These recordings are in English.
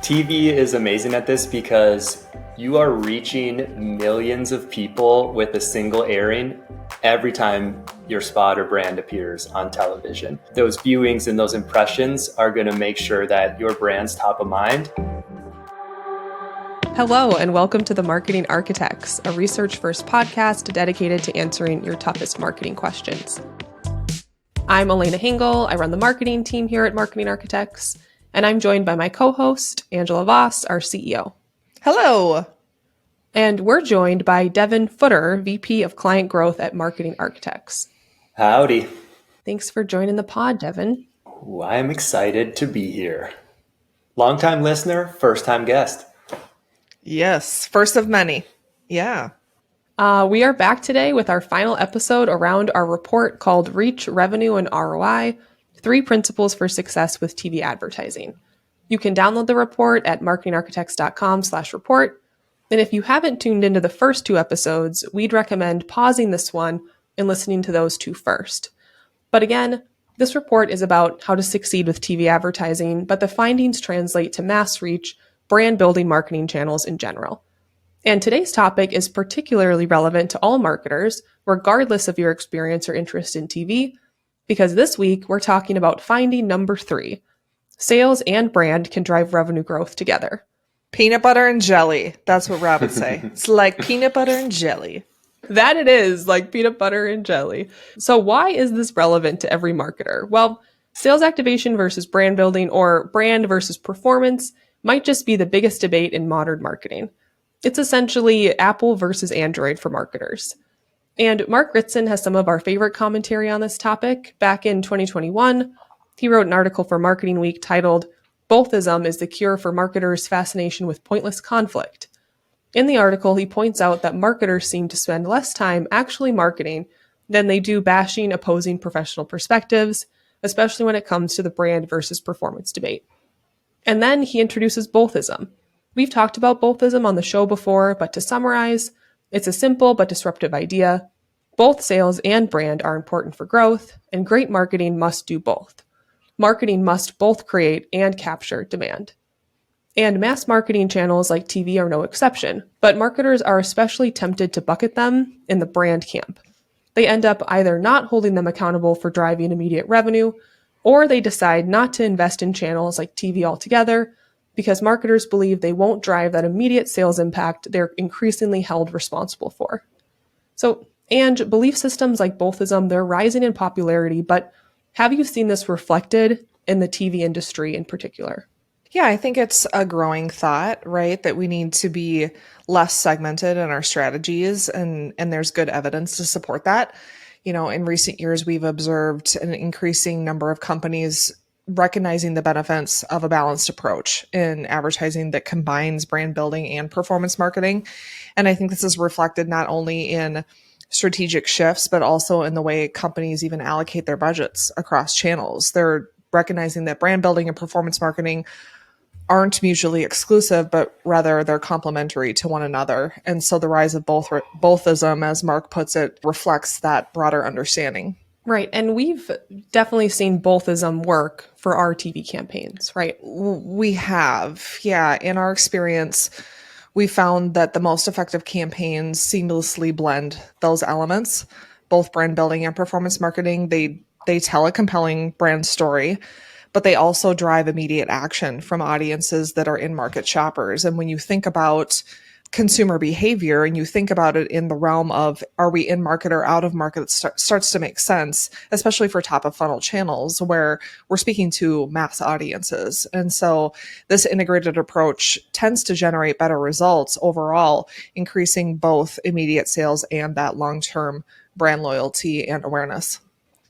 TV is amazing at this because you are reaching millions of people with a single airing every time your spot or brand appears on television. Those viewings and those impressions are going to make sure that your brand's top of mind. Hello, and welcome to The Marketing Architects, a research-first podcast dedicated to answering your toughest marketing questions. I'm Elena and Angela. I run the marketing team here at Marketing Architects, and I'm joined by my co-host, Angela Voss, our CEO. Hello. And we're joined by Devan Futterer, VP of Client Growth at Marketing Architects. Howdy. Thanks for joining the pod, Devan. I'm excited to be here. Long-time listener, first-time guest. Yes, first of many. Yeah. We are back today with our final episode around our report called Reach, Revenue, and ROI, 3 Principles for Success with TV Advertising. You can download the report at marketingarchitects.com/report. And if you haven't tuned into the first 2 episodes, we'd recommend pausing this one and listening to those 2 first. But again, this report is about how to succeed with TV advertising, but the findings translate to mass reach, brand building marketing channels in general. And today's topic is particularly relevant to all marketers, regardless of your experience or interest in TV, because this week we're talking about finding number 3. Sales and brand can drive revenue growth together. Peanut butter and jelly. That's what Rob would say. It's like peanut butter and jelly. That it is, like peanut butter and jelly. So why is this relevant to every marketer? Well, sales activation versus brand building, or brand versus performance, might just be the biggest debate in modern marketing. It's essentially Apple versus Android for marketers. And Mark Ritson has some of our favorite commentary on this topic. Back in 2021, he wrote an article for Marketing Week titled, "Bothism is the Cure for Marketers' Fascination with Pointless Conflict." In the article, he points out that marketers seem to spend less time actually marketing than they do bashing opposing professional perspectives, especially when it comes to the brand versus performance debate. And then he introduces bothism. We've talked about bothism on the show before, but to summarize, it's a simple but disruptive idea. Both sales and brand are important for growth, and great marketing must do both. Marketing must both create and capture demand. And mass marketing channels like TV are no exception, but marketers are especially tempted to bucket them in the brand camp. They end up either not holding them accountable for driving immediate revenue, or they decide not to invest in channels like TV altogether because marketers believe they won't drive that immediate sales impact they're increasingly held responsible for. So, and belief systems like bothism, they're rising in popularity, but have you seen this reflected in the TV industry in particular? Yeah, I think it's a growing thought, right? That we need to be less segmented in our strategies, and there's good evidence to support that. You know, in recent years, we've observed an increasing number of companies recognizing the benefits of a balanced approach in advertising that combines brand building and performance marketing. And I think this is reflected not only in strategic shifts, but also in the way companies even allocate their budgets across channels. They're recognizing that brand building and performance marketing aren't mutually exclusive, but rather they're complementary to one another. And so the rise of bothism, as Mark puts it, reflects that broader understanding. Right. And we've definitely seen bothism work for our TV campaigns, right? We have. Yeah. In our experience, we found that the most effective campaigns seamlessly blend those elements, both brand building and performance marketing. They tell a compelling brand story, but they also drive immediate action from audiences that are in-market shoppers. And when you think about consumer behavior and you think about it in the realm of are we in market or out of market, it starts to make sense, especially for top of funnel channels where we're speaking to mass audiences. And so this integrated approach tends to generate better results overall, increasing both immediate sales and that long-term brand loyalty and awareness.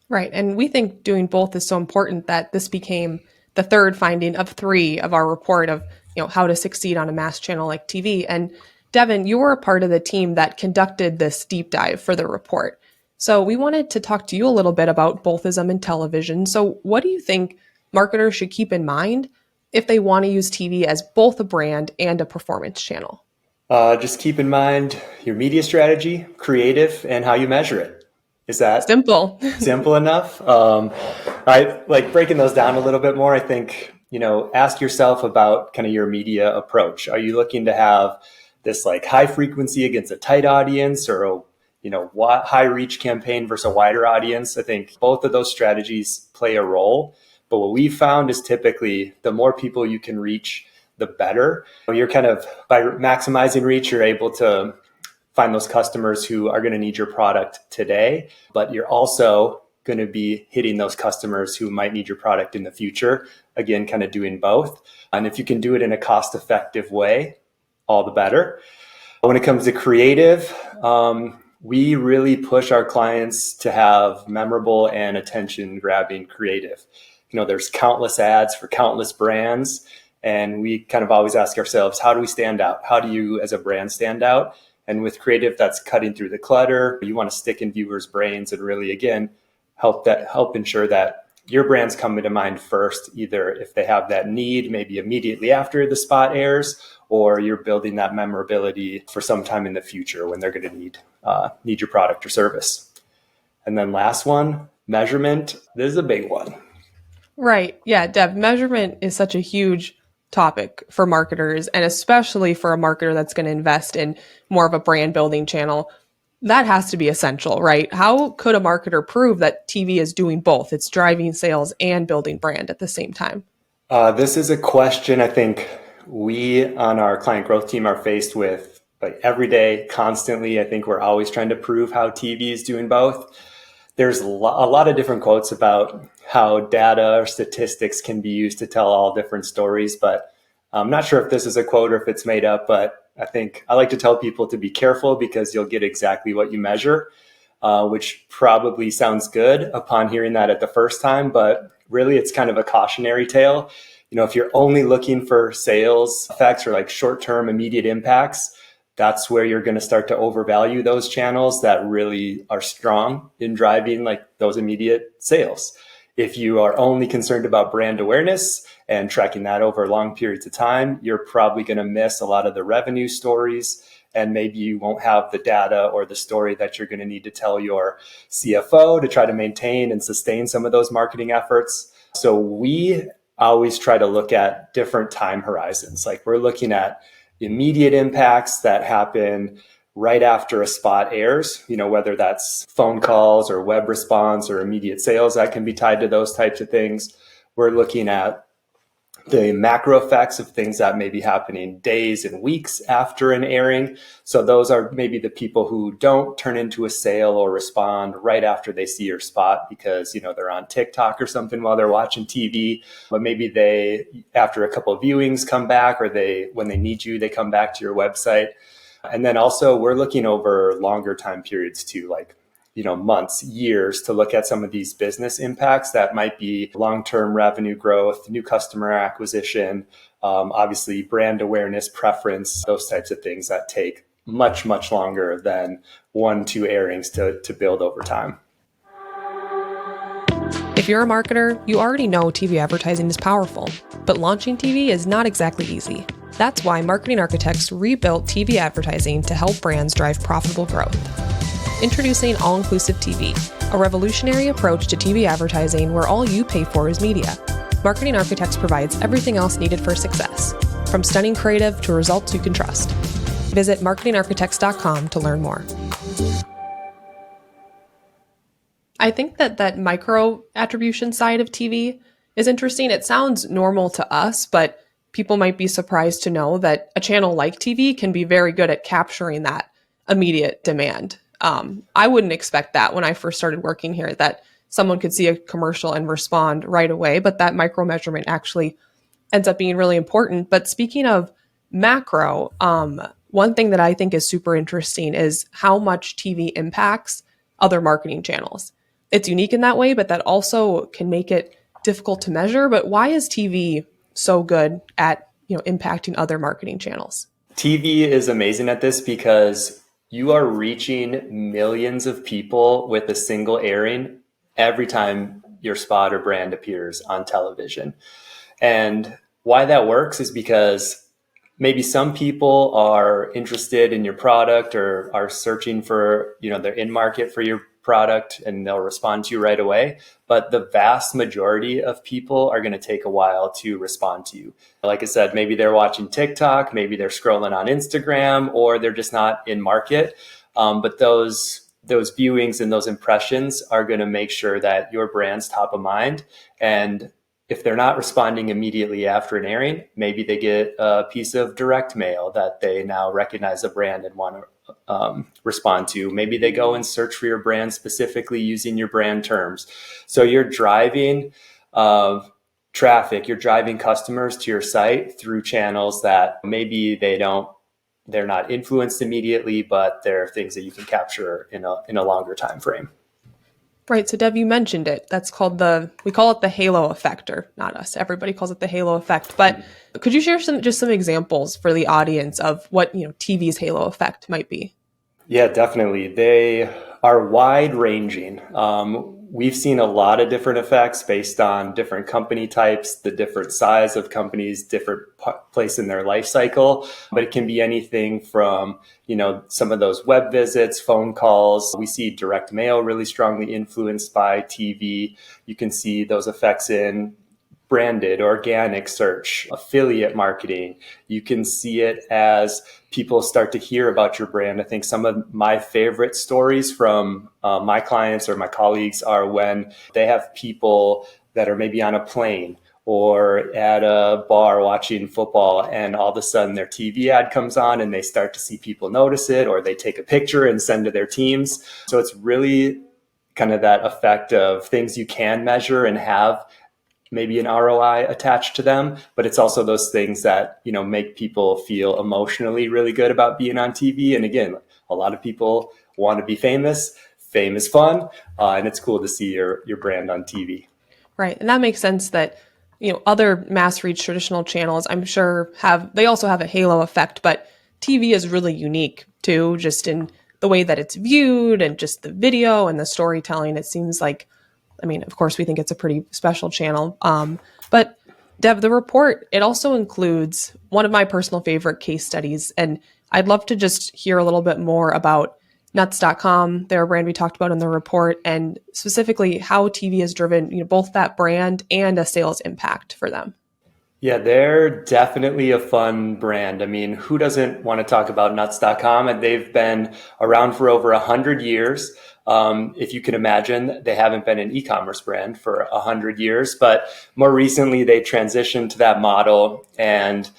Right. And we think doing both is so important that this became the third finding of 3 of our report of, how to succeed on a mass channel like TV. And Devan, you were a part of the team that conducted this deep dive for the report. So we wanted to talk to you a little bit about bothism in television. So what do you think marketers should keep in mind if they want to use TV as both a brand and a performance channel? Just keep in mind your media strategy, creative, and how you measure it. Is that simple enough? I like breaking those down a little bit more. I think ask yourself about kind of your media approach. Are you looking to have this like high frequency against a tight audience, or a high reach campaign versus a wider audience? I think both of those strategies play a role. But what we found is typically the more people you can reach, the better. You're kind of, by maximizing reach, you're able to find those customers who are going to need your product today, but you're also going to be hitting those customers who might need your product in the future. Again, kind of doing both. And if you can do it in a cost-effective way, all the better. When it comes to creative, we really push our clients to have memorable and attention-grabbing creative. There's countless ads for countless brands, and we kind of always ask ourselves, how do we stand out? How do you as a brand stand out? And with creative, that's cutting through the clutter. You want to stick in viewers' brains and really, again, help ensure that your brand's coming to mind first, either if they have that need, maybe immediately after the spot airs, or you're building that memorability for some time in the future when they're going to need your product or service. And then last one, measurement. This is a big one. Right. Yeah, Deb, measurement is such a huge topic for marketers, and especially for a marketer that's going to invest in more of a brand building channel. That has to be essential, right? How could a marketer prove that TV is doing both? It's driving sales and building brand at the same time. This is a question I think we on our client growth team are faced with like every day, constantly. I think we're always trying to prove how TV is doing both. There's a lot of different quotes about how data or statistics can be used to tell all different stories, but I'm not sure if this is a quote or if it's made up, but I think I like to tell people to be careful because you'll get exactly what you measure, which probably sounds good upon hearing that at the first time, but really it's kind of a cautionary tale. If you're only looking for sales effects or like short-term immediate impacts, that's where you're going to start to overvalue those channels that really are strong in driving like those immediate sales. If you are only concerned about brand awareness and tracking that over long periods of time, you're probably going to miss a lot of the revenue stories, and maybe you won't have the data or the story that you're going to need to tell your CFO to try to maintain and sustain some of those marketing efforts. So we always try to look at different time horizons. Like we're looking at immediate impacts that happen right after a spot airs, whether that's phone calls or web response or immediate sales that can be tied to those types of things. We're looking at the macro effects of things that may be happening days and weeks after an airing. So those are maybe the people who don't turn into a sale or respond right after they see your spot because, they're on TikTok or something while they're watching TV, but maybe they, after a couple of viewings, come back, or when they need you, they come back to your website. And then also we're looking over longer time periods too, like months, years, to look at some of these business impacts that might be long-term revenue growth, new customer acquisition, obviously brand awareness, preference, those types of things that take much, much longer than 1-2 airings to build over time. If you're a marketer, you already know TV advertising is powerful, but launching TV is not exactly easy. That's why marketing architects rebuilt TV advertising to help brands drive profitable growth. Introducing All-Inclusive TV, a revolutionary approach to TV advertising where all you pay for is media. Marketing Architects provides everything else needed for success, from stunning creative to results you can trust. Visit marketingarchitects.com to learn more. I think that micro attribution side of TV is interesting. It sounds normal to us, but people might be surprised to know that a channel like TV can be very good at capturing that immediate demand. I wouldn't expect that when I first started working here, that someone could see a commercial and respond right away, but that micro measurement actually ends up being really important. But speaking of macro, one thing that I think is super interesting is how much TV impacts other marketing channels. It's unique in that way, but that also can make it difficult to measure. But why is TV so good at impacting other marketing channels? TV is amazing at this because you are reaching millions of people with a single airing every time your spot or brand appears on television. And why that works is because maybe some people are interested in your product or are searching for, they're in market for your product and they'll respond to you right away. But the vast majority of people are going to take a while to respond to you. Like I said, maybe they're watching TikTok, maybe they're scrolling on Instagram, or they're just not in market. But those viewings and those impressions are going to make sure that your brand's top of mind. And if they're not responding immediately after an airing, maybe they get a piece of direct mail that they now recognize a brand and want to respond to. Maybe they go and search for your brand specifically using your brand terms. So you're driving traffic, you're driving customers to your site through channels that maybe they're not influenced immediately, but they're things that you can capture in a longer time frame. Right. So Dev, you mentioned it. That's called we call it the halo effect, or not us. Everybody calls it the halo effect. But could you share some examples for the audience of what, TV's halo effect might be? Yeah, definitely. They are wide ranging. We've seen a lot of different effects based on different company types, the different size of companies, different place in their life cycle. But it can be anything from, some of those web visits, phone calls. We see direct mail really strongly influenced by TV. You can see those effects in branded, organic search, affiliate marketing. You can see it as people start to hear about your brand. I think some of my favorite stories from my clients or my colleagues are when they have people that are maybe on a plane or at a bar watching football, and all of a sudden their TV ad comes on and they start to see people notice it, or they take a picture and send to their teams. So it's really kind of that effect of things you can measure and have maybe an ROI attached to them, but it's also those things that, make people feel emotionally really good about being on TV. And again, a lot of people want to be famous. Fame is fun, and it's cool to see your brand on TV. Right. And that makes sense that, other mass reach traditional channels, I'm sure they also have a halo effect, but TV is really unique too, just in the way that it's viewed and just the video and the storytelling. It seems like, of course, we think it's a pretty special channel. But Dev, the report, it also includes one of my personal favorite case studies. And I'd love to just hear a little bit more about nuts.com, their brand we talked about in the report, and specifically how TV has driven, both that brand and a sales impact for them. Yeah, they're definitely a fun brand. Who doesn't want to talk about nuts.com? And they've been around for over 100 years. If you can imagine, they haven't been an e-commerce brand for 100 years, but more recently they transitioned to that model, and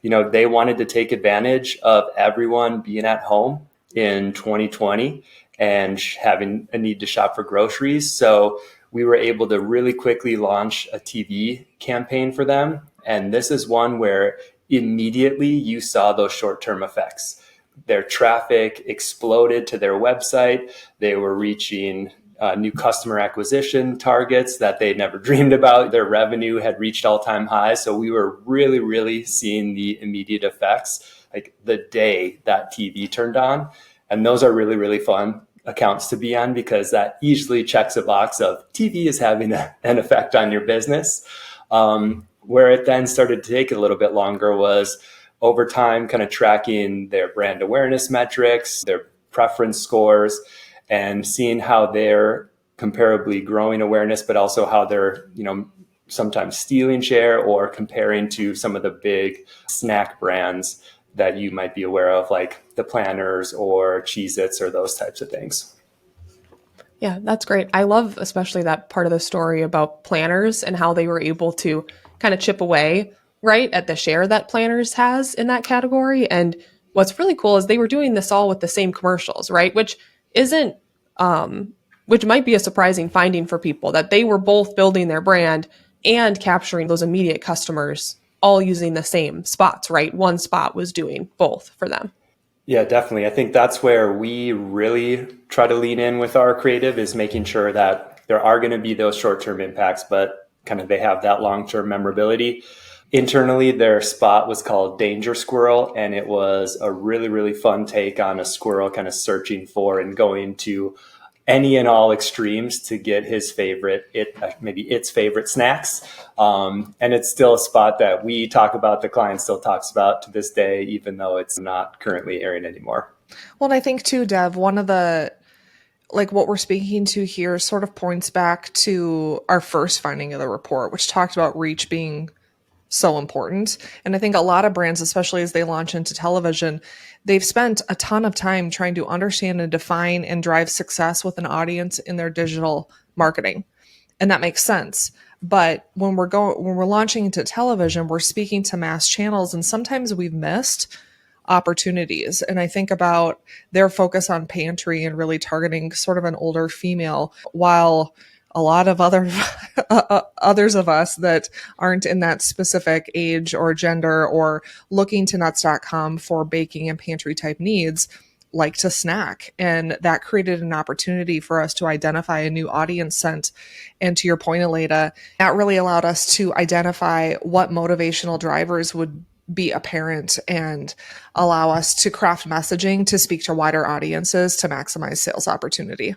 they wanted to take advantage of everyone being at home in 2020 and having a need to shop for groceries. So we were able to really quickly launch a TV campaign for them. And this is one where immediately you saw those short-term effects. Their traffic exploded to their website. They were reaching new customer acquisition targets that they'd never dreamed about. Their revenue had reached all-time highs. So we were really, really seeing the immediate effects like the day that TV turned on. And those are really, really fun accounts to be on, because that easily checks a box of TV is having an effect on your business. Where it then started to take a little bit longer was over time, kind of tracking their brand awareness metrics, their preference scores, and seeing how they're comparably growing awareness, but also how they're, sometimes stealing share or comparing to some of the big snack brands that you might be aware of, like the Planners or Cheez-Its or those types of things. Yeah, that's great. I love especially that part of the story about Planners and how they were able to kind of chip away, right, at the share that Planners has in that category. And what's really cool is they were doing this all with the same commercials, right? Which might be a surprising finding for people, that they were both building their brand and capturing those immediate customers all using the same spots, right? One spot was doing both for them. Yeah, definitely. I think that's where we really try to lean in with our creative, is making sure that there are going to be those short-term impacts, but kind of they have that long-term memorability. Internally, their spot was called Danger Squirrel, and it was a really, really fun take on a squirrel kind of searching for and going to any and all extremes to get his favorite, its favorite snacks. And it's still a spot that we talk about, the client still talks about to this day, even though it's not currently airing anymore. Well, and I think too, Dev, one of the like what we're speaking to here sort of points back to our first finding of the report, which talked about reach being so important. And I think a lot of brands, especially as they launch into television, they've spent a ton of time trying to understand and define and drive success with an audience in their digital marketing. And that makes sense. But when we're launching into television, we're speaking to mass channels, and sometimes we've missed opportunities. And I think about their focus on pantry and really targeting sort of an older female, while a lot of others of us that aren't in that specific age or gender or looking to nuts.com for baking and pantry type needs like to snack. And that created an opportunity for us to identify a new audience set. And to your point, Elena, that really allowed us to identify what motivational drivers would be apparent and allow us to craft messaging to speak to wider audiences to maximize sales opportunity.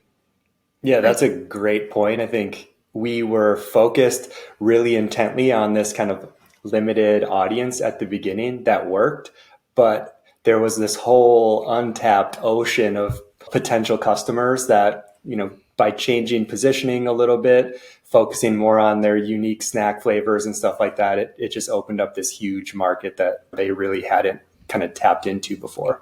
Yeah, that's a great point. I think we were focused really intently on this kind of limited audience at the beginning that worked, but there was this whole untapped ocean of potential customers that, by changing positioning a little bit, focusing more on their unique snack flavors and stuff like that, it just opened up this huge market that they really hadn't kind of tapped into before.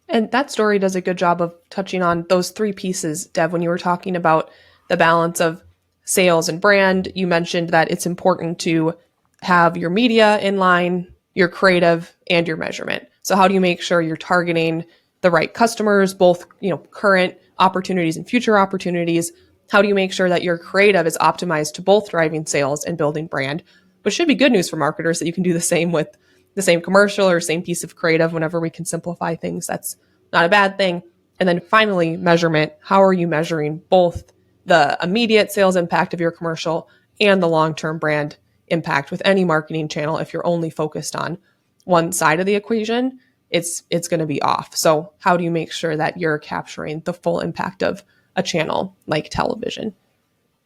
And that story does a good job of touching on those three pieces, Dev. When you were talking about the balance of sales and brand, you mentioned that it's important to have your media in line, your creative, and your measurement. So how do you make sure you're targeting the right customers, both, current opportunities and future opportunities? How do you make sure that your creative is optimized to both driving sales and building brand? Which should be good news for marketers that you can do the same with the same commercial or same piece of creative. Whenever we can simplify things, that's not a bad thing. And then finally, measurement. How are you measuring both the immediate sales impact of your commercial and the long-term brand impact with any marketing channel? If you're only focused on one side of the equation, it's going to be off. So how do you make sure that you're capturing the full impact of a channel like television?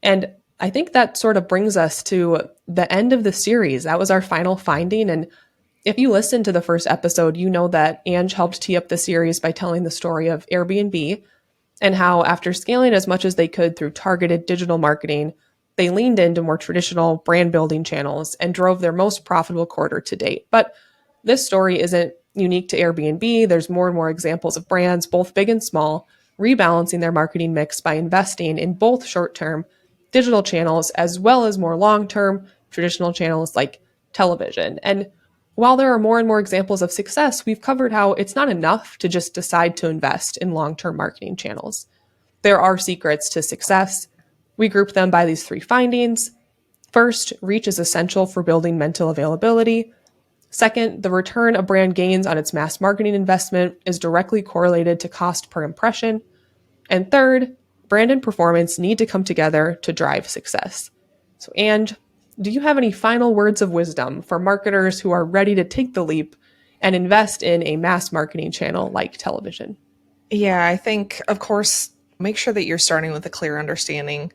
And I think that sort of brings us to the end of the series. That was our final finding. And if you listened to the first episode, you know that Ange helped tee up the series by telling the story of Airbnb and how, after scaling as much as they could through targeted digital marketing, they leaned into more traditional brand building channels and drove their most profitable quarter to date. But this story isn't unique to Airbnb. There's more and more examples of brands, both big and small, rebalancing their marketing mix by investing in both short-term digital channels as well as more long-term traditional channels like television. And while there are more and more examples of success, we've covered how it's not enough to just decide to invest in long-term marketing channels. There are secrets to success. We group them by these three findings. First, reach is essential for building mental availability. Second, the return a brand gains on its mass marketing investment is directly correlated to cost per impression. And third, brand and performance need to come together to drive success. So, Ange, do you have any final words of wisdom for marketers who are ready to take the leap and invest in a mass marketing channel like television? Yeah, I think, of course, make sure that you're starting with a clear understanding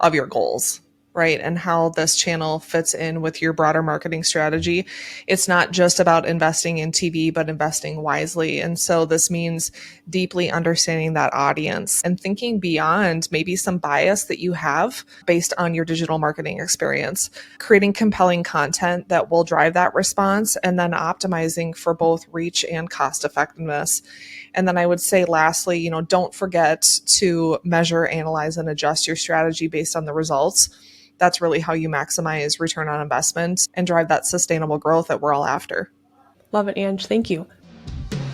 of your goals, right? And how this channel fits in with your broader marketing strategy. It's not just about investing in TV, but investing wisely. And so this means deeply understanding that audience and thinking beyond maybe some bias that you have based on your digital marketing experience, creating compelling content that will drive that response, and then optimizing for both reach and cost effectiveness. And then I would say, lastly, don't forget to measure, analyze, and adjust your strategy based on the results. That's really how you maximize return on investment and drive that sustainable growth that we're all after. Love it, Ange. Thank you.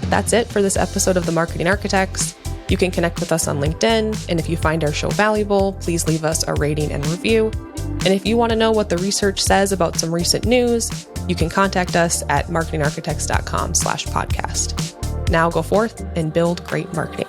That's it for this episode of The Marketing Architects. You can connect with us on LinkedIn, and if you find our show valuable, please leave us a rating and review. And if you want to know what the research says about some recent news, you can contact us at marketingarchitects.com/podcast. Now go forth and build great marketing.